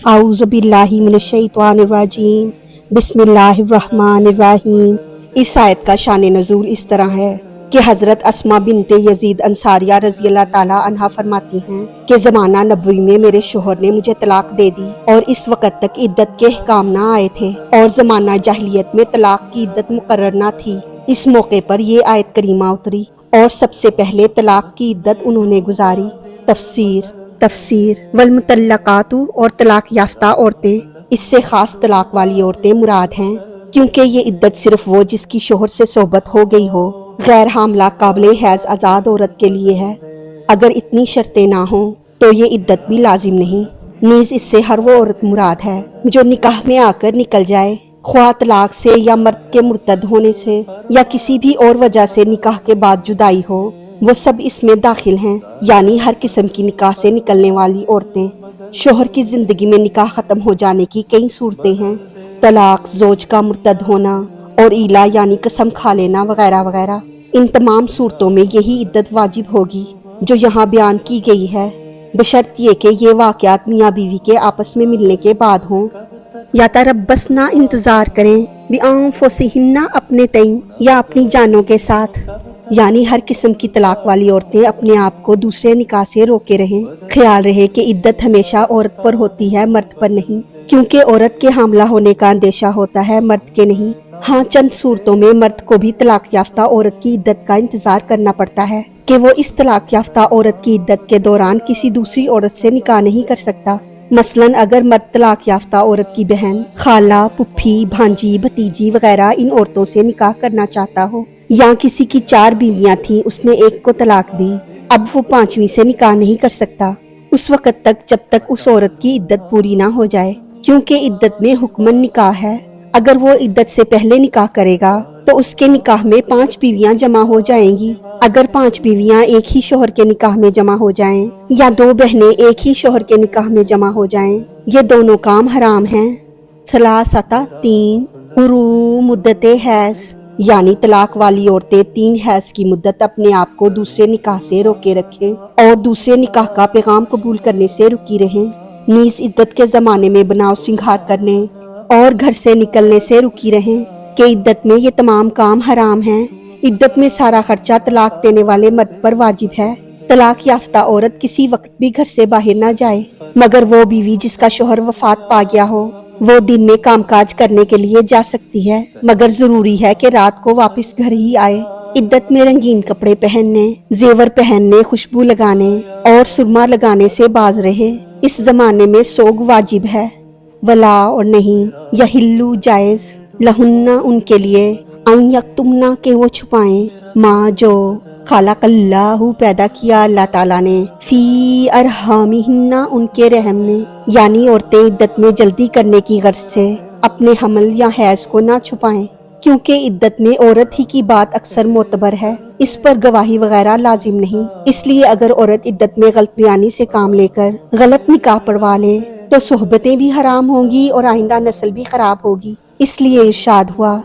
اعوذ باللہ من الشیطان الرجیم، بسم اللہ الرحمن الرحیم۔ اس آیت کا شان نزول اس طرح ہے کہ حضرت اسماء بنت یزید انصاریہ رضی اللہ تعالیٰ عنہا فرماتی ہیں کہ زمانہ نبوی میں میرے شوہر نے مجھے طلاق دے دی اور اس وقت تک عدت کے احکام نہ آئے تھے، اور زمانہ جاہلیت میں طلاق کی عدت مقرر نہ تھی۔ اس موقع پر یہ آیت کریمہ اتری اور سب سے پہلے طلاق کی عدت انہوں نے گزاری۔ تفسیر والمطلقات اور طلاق یافتہ عورتیں، اس سے خاص طلاق والی عورتیں مراد ہیں، کیونکہ یہ عدت صرف وہ جس کی شوہر سے صحبت ہو گئی ہو، غیر حاملہ قابل حیض آزاد عورت کے لیے ہے۔ اگر اتنی شرطیں نہ ہوں تو یہ عدت بھی لازم نہیں۔ نیز اس سے ہر وہ عورت مراد ہے جو نکاح میں آ کر نکل جائے، خواہ طلاق سے یا مرد کے مرتد ہونے سے یا کسی بھی اور وجہ سے نکاح کے بعد جدائی ہو، وہ سب اس میں داخل ہیں، یعنی ہر قسم کی نکاح سے نکلنے والی عورتیں۔ شوہر کی زندگی میں نکاح ختم ہو جانے کی کئی صورتیں ہیں، طلاق، زوج کا مرتد ہونا اور ایلا یعنی قسم کھا لینا وغیرہ وغیرہ۔ ان تمام صورتوں میں یہی عدت واجب ہوگی جو یہاں بیان کی گئی ہے، بشرط یہ کہ یہ واقعات میاں بیوی کے آپس میں ملنے کے بعد ہوں۔ یا تربصنا، انتظار کریں، بانفسہن، اپنے تئیں یا اپنی جانوں کے ساتھ، یعنی ہر قسم کی طلاق والی عورتیں اپنے آپ کو دوسرے نکاح سے روکے رہیں۔ خیال رہے کہ عدت ہمیشہ عورت پر ہوتی ہے، مرد پر نہیں، کیونکہ عورت کے حاملہ ہونے کا اندیشہ ہوتا ہے، مرد کے نہیں۔ ہاں، چند صورتوں میں مرد کو بھی طلاق یافتہ عورت کی عدت کا انتظار کرنا پڑتا ہے کہ وہ اس طلاق یافتہ عورت کی عدت کے دوران کسی دوسری عورت سے نکاح نہیں کر سکتا۔ مثلاً اگر مرد طلاق یافتہ عورت کی بہن، خالہ، پھپھی، بھانجی، بھتیجی وغیرہ ان عورتوں سے نکاح کرنا چاہتا ہو، یا کسی کی 4 بیویاں تھیں، اس نے ایک کو طلاق دی، اب وہ 5ویں سے نکاح نہیں کر سکتا اس وقت تک جب تک اس عورت کی عدت پوری نہ ہو جائے، کیونکہ عدت میں حکمن نکاح ہے۔ اگر وہ عدت سے پہلے نکاح کرے گا تو اس کے نکاح میں 5 بیویاں جمع ہو جائیں گی۔ اگر 5 بیویاں ایک ہی شوہر کے نکاح میں جمع ہو جائیں یا 2 بہنیں ایک ہی شوہر کے نکاح میں جمع ہو جائیں، یہ دونوں کام حرام ہیں۔ 3 قروء مدت حیض، یعنی طلاق والی عورتیں 3 حیض کی مدت اپنے آپ کو دوسرے نکاح سے روکے رکھیں اور دوسرے نکاح کا پیغام قبول کرنے سے رکی رہیں۔ نیز عدت کے زمانے میں بناؤ سنگھار کرنے اور گھر سے نکلنے سے رکی رہیں کہ عدت میں یہ تمام کام حرام ہیں۔ عدت میں سارا خرچہ طلاق دینے والے مرد پر واجب ہے۔ طلاق یافتہ عورت کسی وقت بھی گھر سے باہر نہ جائے، مگر وہ بیوی جس کا شوہر وفات پا گیا ہو، وہ دن میں کام کاج کرنے کے لیے جا سکتی ہے، مگر ضروری ہے کہ رات کو واپس گھر ہی آئے۔ عدت میں رنگین کپڑے پہننے، زیور پہننے، خوشبو لگانے اور سرما لگانے سے باز رہے۔ اس زمانے میں سوگ واجب ہے۔ ولا، اور نہیں، یحلو، جائز، لہن، ان کے لیے، ان یکتمنا، کہ وہ چھپائیں، ماں جو خلق اللہ، پیدا کیا اللہ تعالیٰ نے، فی ارحامہن، ان کے رحم میں، یعنی عورتیں عدت میں جلدی کرنے کی غرض سے اپنے حمل یا حیض کو نہ چھپائیں، کیونکہ عدت میں عورت ہی کی بات اکثر معتبر ہے، اس پر گواہی وغیرہ لازم نہیں۔ اس لیے اگر عورت عدت میں غلط بیانی سے کام لے کر غلط نکاح پڑھوا لے تو صحبتیں بھی حرام ہوں گی اور آئندہ نسل بھی خراب ہوگی۔ اس لیے ارشاد ہوا،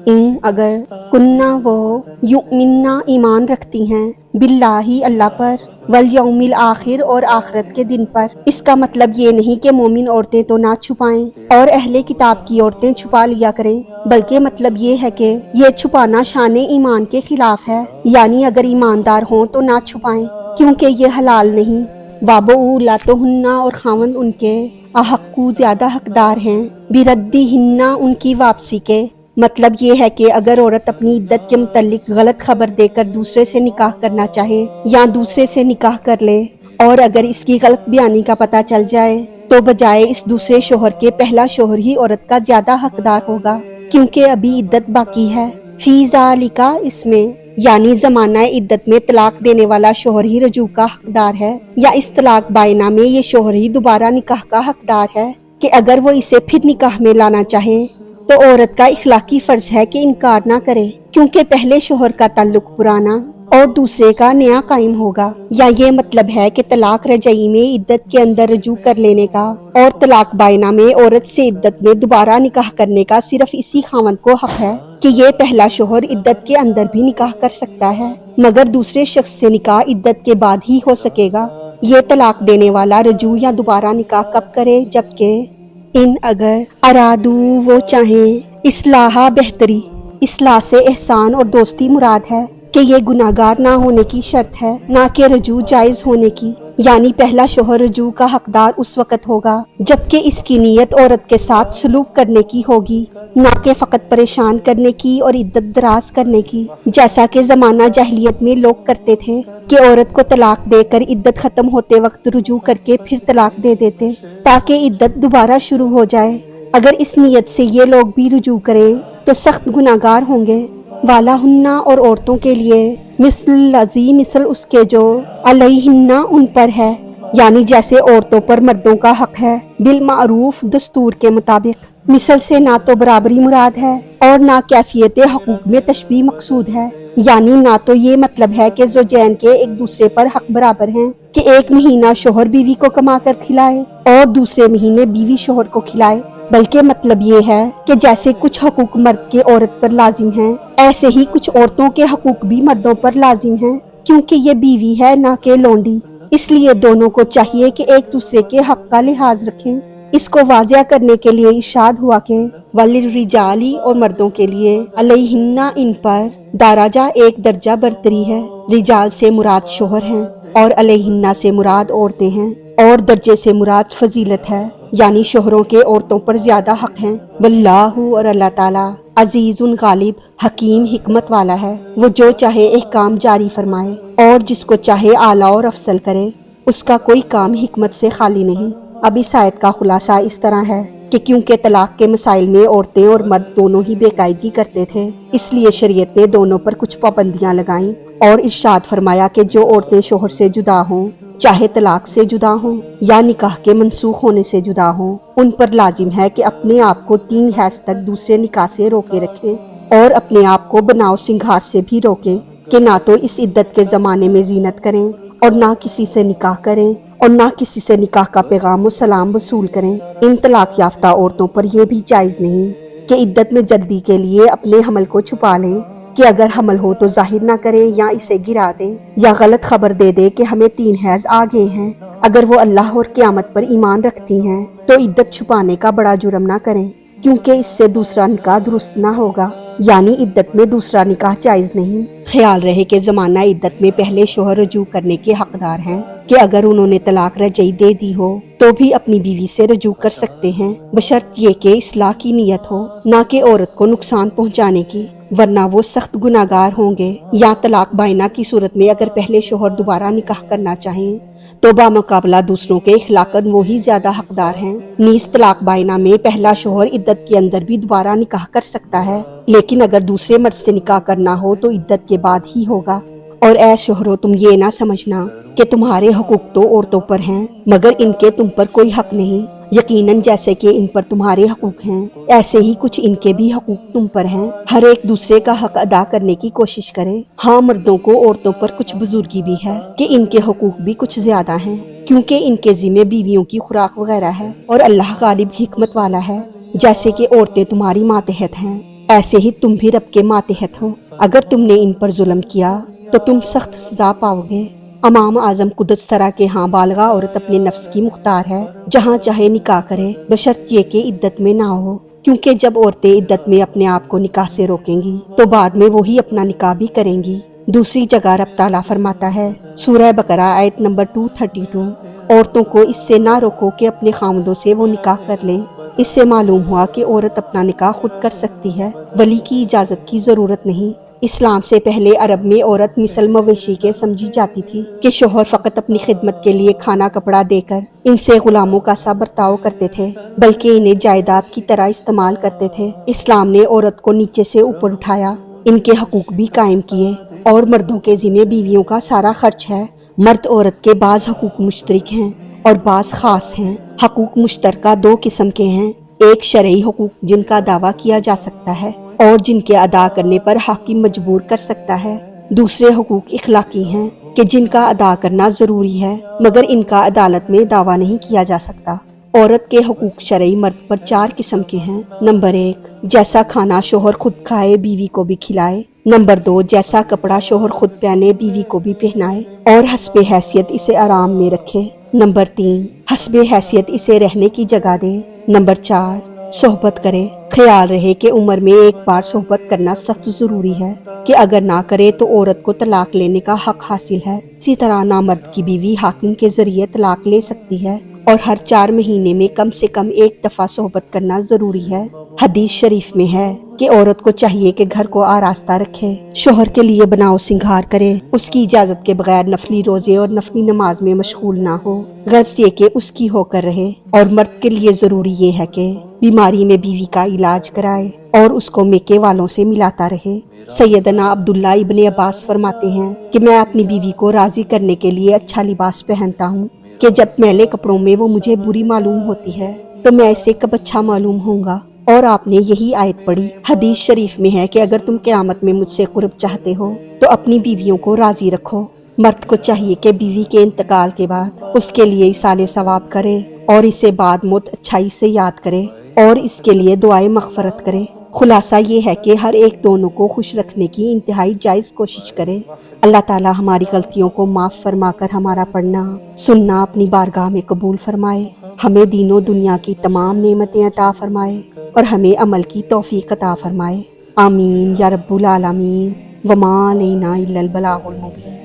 ان، اگر، کننا، وہ، یؤمننا، ایمان رکھتی ہیں، باللہ، اللہ پر، والیوم الآخر، اور آخرت کے دن پر۔ اس کا مطلب یہ نہیں کہ مومن عورتیں تو نہ چھپائیں اور اہل کتاب کی عورتیں چھپا لیا کریں، بلکہ مطلب یہ ہے کہ یہ چھپانا شان ایمان کے خلاف ہے، یعنی اگر ایماندار ہوں تو نہ چھپائیں، کیونکہ یہ حلال نہیں۔ وَبُعُولَتُہُنَّ، اور خاوند ان کے، احقُّ، زیادہ حقدار ہیں، بِرَدِّہِنَّ، ان کی واپسی کے۔ مطلب یہ ہے کہ اگر عورت اپنی عدت کے متعلق غلط خبر دے کر دوسرے سے نکاح کرنا چاہے یا دوسرے سے نکاح کر لے، اور اگر اس کی غلط بیانی کا پتہ چل جائے تو بجائے اس دوسرے شوہر کے پہلا شوہر ہی عورت کا زیادہ حقدار ہوگا، کیونکہ ابھی عدت باقی ہے۔ فی ذالک، اس میں، یعنی زمانہ عدت میں طلاق دینے والا شوہر ہی رجوع کا حقدار ہے، یا اس طلاق بائنہ میں یہ شوہر ہی دوبارہ نکاح کا حقدار ہے کہ اگر وہ اسے پھر نکاح میں لانا چاہے تو عورت کا اخلاقی فرض ہے کہ انکار نہ کرے، کیونکہ پہلے شوہر کا تعلق پرانا اور دوسرے کا نیا قائم ہوگا۔ یا یہ مطلب ہے کہ طلاق رجعی میں عدت کے اندر رجوع کر لینے کا اور طلاق بائنہ میں عورت سے عدت میں دوبارہ نکاح کرنے کا صرف اسی خاوند کو حق ہے کہ یہ پہلا شوہر عدت کے اندر بھی نکاح کر سکتا ہے، مگر دوسرے شخص سے نکاح عدت کے بعد ہی ہو سکے گا۔ یہ طلاق دینے والا رجوع یا دوبارہ نکاح کب کرے؟ جبکہ ان اگر ارادو وہ چاہیں اصلاح بہتری، اصلاح سے احسان اور دوستی مراد ہے کہ یہ گناہگار نہ ہونے کی شرط ہے، نہ کہ رجوع جائز ہونے کی، یعنی پہلا شوہر رجوع کا حقدار اس وقت ہوگا جبکہ اس کی نیت عورت کے ساتھ سلوک کرنے کی ہوگی، نہ کہ فقط پریشان کرنے کی اور عدت دراز کرنے کی، جیسا کہ زمانہ جاہلیت میں لوگ کرتے تھے کہ عورت کو طلاق دے کر عدت ختم ہوتے وقت رجوع کر کے پھر طلاق دے دیتے تاکہ عدت دوبارہ شروع ہو جائے۔ اگر اس نیت سے یہ لوگ بھی رجوع کریں تو سخت گناہگار ہوں گے۔ والا ہننا اور عورتوں کے لیے مثل الذی مثل اس کے جو علیہن ان پر ہے، یعنی جیسے عورتوں پر مردوں کا حق ہے، بالمعروف دستور کے مطابق۔ مثل سے نہ تو برابری مراد ہے اور نہ کیفیت حقوق میں تشبیہ مقصود ہے، یعنی نہ تو یہ مطلب ہے کہ زوجین کے ایک دوسرے پر حق برابر ہیں کہ ایک مہینہ شوہر بیوی کو کما کر کھلائے اور دوسرے مہینے بیوی شوہر کو کھلائے، بلکہ مطلب یہ ہے کہ جیسے کچھ حقوق مرد کے عورت پر لازم ہیں، ایسے ہی کچھ عورتوں کے حقوق بھی مردوں پر لازم ہیں، کیونکہ یہ بیوی ہے نہ کہ لونڈی، اس لیے دونوں کو چاہیے کہ ایک دوسرے کے حق کا لحاظ رکھیں۔ اس کو واضح کرنے کے لیے ارشاد ہوا کہ وللرجالی اور مردوں کے لیے علیہن ان پر درجہ ایک درجہ برتری ہے، رجال سے مراد شوہر ہیں اور علیہن سے مراد عورتیں ہیں، اور درجے سے مراد فضیلت ہے، یعنی شوہروں کے عورتوں پر زیادہ حق ہیں۔ واللہ اور اللہ تعالی عزیز غالب حکیم حکمت والا ہے، وہ جو چاہے احکام جاری فرمائے اور جس کو چاہے اعلیٰ اور افضل کرے، اس کا کوئی کام حکمت سے خالی نہیں۔ اب اس آیت کا خلاصہ اس طرح ہے کہ کیونکہ طلاق کے مسائل میں عورتیں اور مرد دونوں ہی بے قاعدگی کرتے تھے، اس لیے شریعت نے دونوں پر کچھ پابندیاں لگائیں اور ارشاد فرمایا کہ جو عورتیں شوہر سے جدا ہوں، چاہے طلاق سے جدا ہوں یا نکاح کے منسوخ ہونے سے جدا ہوں، ان پر لازم ہے کہ اپنے آپ کو 3 حیض تک دوسرے نکاح سے روکے رکھیں اور اپنے آپ کو بناؤ سنگھار سے بھی روکیں کہ نہ تو اس عدت کے زمانے میں زینت کریں اور نہ کسی سے نکاح کریں اور نہ کسی سے نکاح کا پیغام و سلام وصول کریں۔ ان طلاق یافتہ عورتوں پر یہ بھی جائز نہیں کہ عدت میں جلدی کے لیے اپنے حمل کو چھپا لیں کہ اگر حمل ہو تو ظاہر نہ کریں یا اسے گرا دیں یا غلط خبر دے دیں کہ ہمیں 3 حیض آ گئے ہیں۔ اگر وہ اللہ اور قیامت پر ایمان رکھتی ہیں تو عدت چھپانے کا بڑا جرم نہ کریں، کیونکہ اس سے دوسرا نکاح درست نہ ہوگا، یعنی عدت میں دوسرا نکاح جائز نہیں۔ خیال رہے کہ زمانہ عدت میں پہلے شوہر رجوع کرنے کے حقدار ہیں کہ اگر انہوں نے طلاق رجعی دے دی ہو تو بھی اپنی بیوی سے رجوع کر سکتے ہیں، بشرط یہ کہ اصلاح کی نیت ہو، نہ کہ عورت کو نقصان پہنچانے کی، ورنہ وہ سخت گناہگار ہوں گے۔ یا طلاق بائنہ کی صورت میں اگر پہلے شوہر دوبارہ نکاح کرنا چاہیں تو بامقابلہ دوسروں کے اخلاقاً وہی زیادہ حقدار ہیں۔ نیز طلاق بائنہ میں پہلا شوہر عدت کے اندر بھی دوبارہ نکاح کر سکتا ہے، لیکن اگر دوسرے مرد سے نکاح کرنا ہو تو عدت کے بعد ہی ہوگا۔ اور اے شوہرو، تم یہ نہ سمجھنا کہ تمہارے حقوق تو عورتوں پر ہیں مگر ان کے تم پر کوئی حق نہیں، یقیناً جیسے کہ ان پر تمہارے حقوق ہیں ایسے ہی کچھ ان کے بھی حقوق تم پر ہیں۔ ہر ایک دوسرے کا حق ادا کرنے کی کوشش کرے۔ ہاں، مردوں کو عورتوں پر کچھ بزرگی بھی ہے کہ ان کے حقوق بھی کچھ زیادہ ہیں، کیونکہ ان کے ذمہ بیویوں کی خوراک وغیرہ ہے، اور اللہ غالب حکمت والا ہے۔ جیسے کہ عورتیں تمہاری ماتحت ہیں، ایسے ہی تم بھی رب کے ماتحت ہو۔ اگر تم نے ان پر ظلم کیا تو تم سخت سزا پاؤ گے۔ امام اعظم قدس سرا کے ہاں بالغہ عورت اپنے نفس کی مختار ہے، جہاں چاہے نکاح کرے، بشرط یہ کہ عدت میں نہ ہو، کیونکہ جب عورتیں عدت میں اپنے آپ کو نکاح سے روکیں گی تو بعد میں وہی اپنا نکاح بھی کریں گی۔ دوسری جگہ رب تعالیٰ فرماتا ہے، سورہ بقرہ آیت نمبر 232، عورتوں کو اس سے نہ روکو کہ اپنے خامدوں سے وہ نکاح کر لیں۔ اس سے معلوم ہوا کہ عورت اپنا نکاح خود کر سکتی ہے، ولی کی اجازت کی ضرورت نہیں۔ اسلام سے پہلے عرب میں عورت مثل مویشی کے سمجھی جاتی تھی کہ شوہر فقط اپنی خدمت کے لیے کھانا کپڑا دے کر ان سے غلاموں کا سا برتاؤ کرتے تھے، بلکہ انہیں جائیداد کی طرح استعمال کرتے تھے۔ اسلام نے عورت کو نیچے سے اوپر اٹھایا، ان کے حقوق بھی قائم کیے، اور مردوں کے ذمہ بیویوں کا سارا خرچ ہے۔ مرد عورت کے بعض حقوق مشترک ہیں اور بعض خاص ہیں۔ حقوق مشترکہ 2 قسم کے ہیں، ایک شرعی حقوق جن کا دعویٰ کیا جا سکتا ہے اور جن کے ادا کرنے پر حاکم مجبور کر سکتا ہے، دوسرے حقوق اخلاقی ہیں کہ جن کا ادا کرنا ضروری ہے مگر ان کا عدالت میں دعویٰ نہیں کیا جا سکتا۔ عورت کے حقوق شرعی مرد پر 4 قسم کے ہیں۔ نمبر 1، جیسا کھانا شوہر خود کھائے بیوی کو بھی کھلائے۔ نمبر 2، جیسا کپڑا شوہر خود پہنے بیوی کو بھی پہنائے اور حسب حیثیت اسے آرام میں رکھے۔ نمبر 3، حسب حیثیت اسے رہنے کی جگہ دے۔ نمبر 4، صحبت کرے۔ خیال رہے کہ عمر میں ایک بار صحبت کرنا سخت ضروری ہے کہ اگر نہ کرے تو عورت کو طلاق لینے کا حق حاصل ہے۔ اسی طرح نامرد کی بیوی حاکم کے ذریعے طلاق لے سکتی ہے اور ہر 4 مہینے میں کم سے کم ایک دفعہ صحبت کرنا ضروری ہے۔ حدیث شریف میں ہے کہ عورت کو چاہیے کہ گھر کو آراستہ رکھے، شوہر کے لیے بناؤ سنگھار کرے، اس کی اجازت کے بغیر نفلی روزے اور نفلی نماز میں مشغول نہ ہو، غرض یہ کہ اس کی ہو کر رہے۔ اور مرد کے لیے ضروری یہ ہے کہ بیماری میں بیوی کا علاج کرائے اور اس کو میکے والوں سے ملاتا رہے۔ سیدنا عبداللہ ابن عباس فرماتے ہیں کہ میں اپنی بیوی کو راضی کرنے کے لیے اچھا لباس پہنتا ہوں کہ جب میلے کپڑوں میں وہ مجھے بری معلوم ہوتی ہے تو میں اسے کب اچھا معلوم ہوں گا۔ اور آپ نے یہی آیت پڑھی۔ حدیث شریف میں ہے کہ اگر تم قیامت میں مجھ سے قرب چاہتے ہو تو اپنی بیویوں کو راضی رکھو۔ مرد کو چاہیے کہ بیوی کے انتقال کے بعد اس کے لیے ایصال ثواب کرے اور اسے بعد موت اچھائی سے یاد کرے اور اس کے لیے دعائے مغفرت کرے۔ خلاصہ یہ ہے کہ ہر ایک دونوں کو خوش رکھنے کی انتہائی جائز کوشش کرے۔ اللہ تعالی ہماری غلطیوں کو معاف فرما کر ہمارا پڑھنا سننا اپنی بارگاہ میں قبول فرمائے، ہمیں دین و دنیا کی تمام نعمتیں عطا فرمائے اور ہمیں عمل کی توفیق عطا فرمائے۔ آمین یا رب العالمین۔ وما علینا الا البلاغ المبین۔